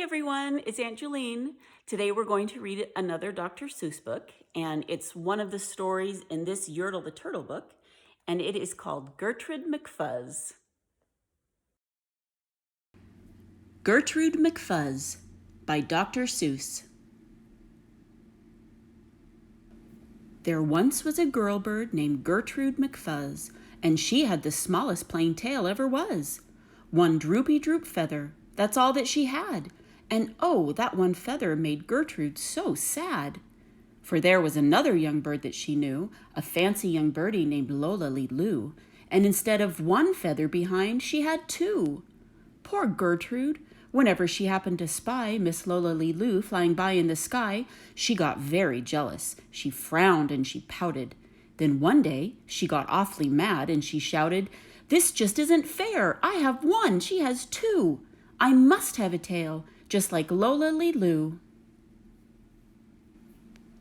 everyone, it's Aunt Julene. Today we're going to read another Dr. Seuss book, and it's one of the stories in this Yertle the Turtle book, and it is called Gertrude McFuzz. Gertrude McFuzz by Dr. Seuss. There once was a girl bird named Gertrude McFuzz, and she had the smallest plain tail ever was. One droopy droop feather, that's all that she had. And oh, that one feather made Gertrude so sad. For there was another young bird that she knew, a fancy young birdie named Lola Lee Loo, and instead of one feather behind, she had two. Poor Gertrude! Whenever she happened to spy Miss Lola Lee Loo flying by in the sky, she got very jealous. She frowned and she pouted. Then one day, she got awfully mad and she shouted, "This just isn't fair! I have one, she has two! I must have a tail, just like Lola Lee Loo."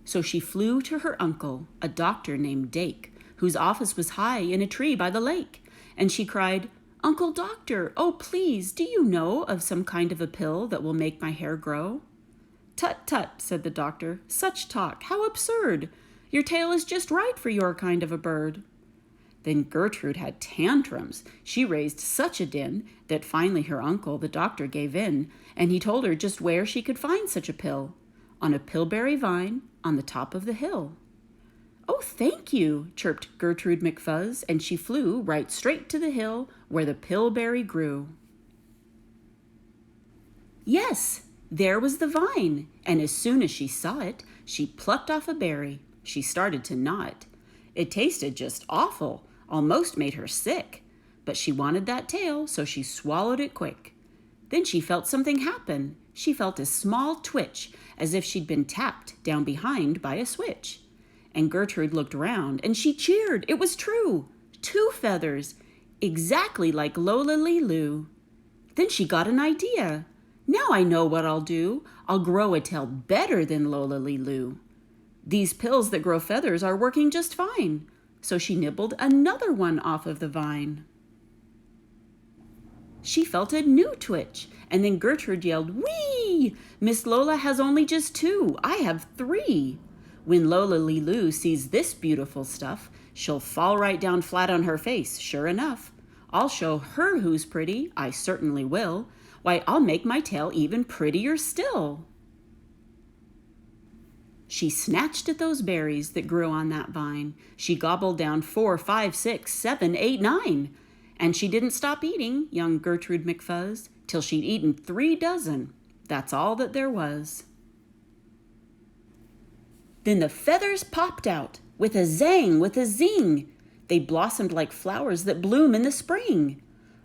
So she flew to her uncle, a doctor named Dake, whose office was high in a tree by the lake, and she cried, "Uncle Doctor, oh please, do you know of some kind of a pill that will make my hair grow?" "Tut, tut," said the doctor, "such talk, how absurd! Your tail is just right for your kind of a bird." Then Gertrude had tantrums. She raised such a din that finally her uncle, the doctor, gave in, and he told her just where she could find such a pill. On a pillberry vine on the top of the hill. "Oh, thank you," chirped Gertrude McFuzz, and she flew right straight to the hill where the pillberry grew. Yes, there was the vine, and as soon as she saw it, she plucked off a berry. She started to gnaw it. It tasted just awful, almost made her sick, but she wanted that tail, so she swallowed it quick. Then she felt something happen. She felt a small twitch, as if she'd been tapped down behind by a switch. And Gertrude looked round, and she cheered. It was true. 2 feathers, exactly like Lola Lee Loo. Then she got an idea. Now I know what I'll do. I'll grow a tail better than Lola Lee Loo. These pills that grow feathers are working just fine. So she nibbled another one off of the vine. She felt a new twitch, and then Gertrude yelled, "Whee! Miss Lola has only just 2. I have 3. When Lola Lee Loo sees this beautiful stuff, she'll fall right down flat on her face, sure enough. I'll show her who's pretty, I certainly will. Why, I'll make my tail even prettier still." She snatched at those berries that grew on that vine. She gobbled down 4, 5, 6, 7, 8, 9. And she didn't stop eating, young Gertrude McFuzz, till she'd eaten 3 dozen. That's all that there was. Then the feathers popped out, with a zang, with a zing. They blossomed like flowers that bloom in the spring.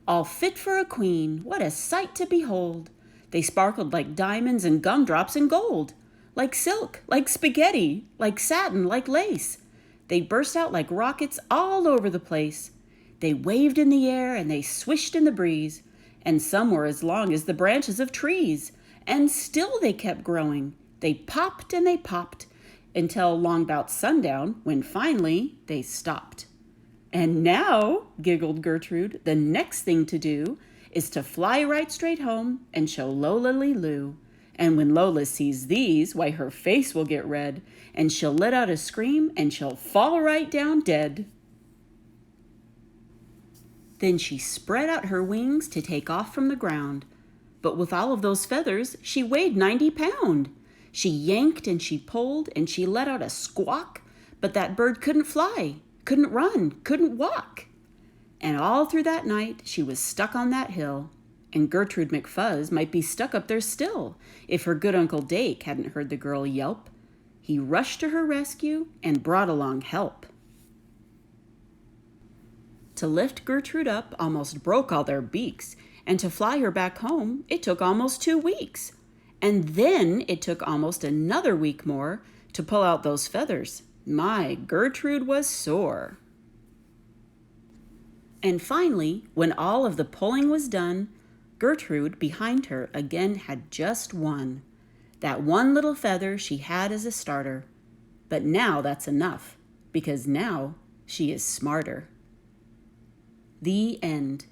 All fit for a queen, what a sight to behold. They sparkled like diamonds and gumdrops and gold. Like silk, like spaghetti, like satin, like lace. They burst out like rockets all over the place. They waved in the air and they swished in the breeze, and some were as long as the branches of trees. And still they kept growing. They popped and they popped, until long about sundown, when finally they stopped. "And now," giggled Gertrude, "the next thing to do is to fly right straight home and show Lola Lee Loo. And when Lola sees these, why, her face will get red, and she'll let out a scream, and she'll fall right down dead." Then she spread out her wings to take off from the ground. But with all of those feathers, she weighed 90 pounds. She yanked and she pulled, and she let out a squawk, but that bird couldn't fly, couldn't run, couldn't walk. And all through that night, she was stuck on that hill. And Gertrude McFuzz might be stuck up there still, if her good Uncle Dake hadn't heard the girl yelp. He rushed to her rescue and brought along help. To lift Gertrude up almost broke all their beaks, and to fly her back home, it took almost 2 weeks. And then it took almost another week more to pull out those feathers. My, Gertrude was sore. And finally, when all of the pulling was done, Gertrude, behind her, again had just one. That one little feather she had as a starter. But now that's enough, because now she is smarter. The end.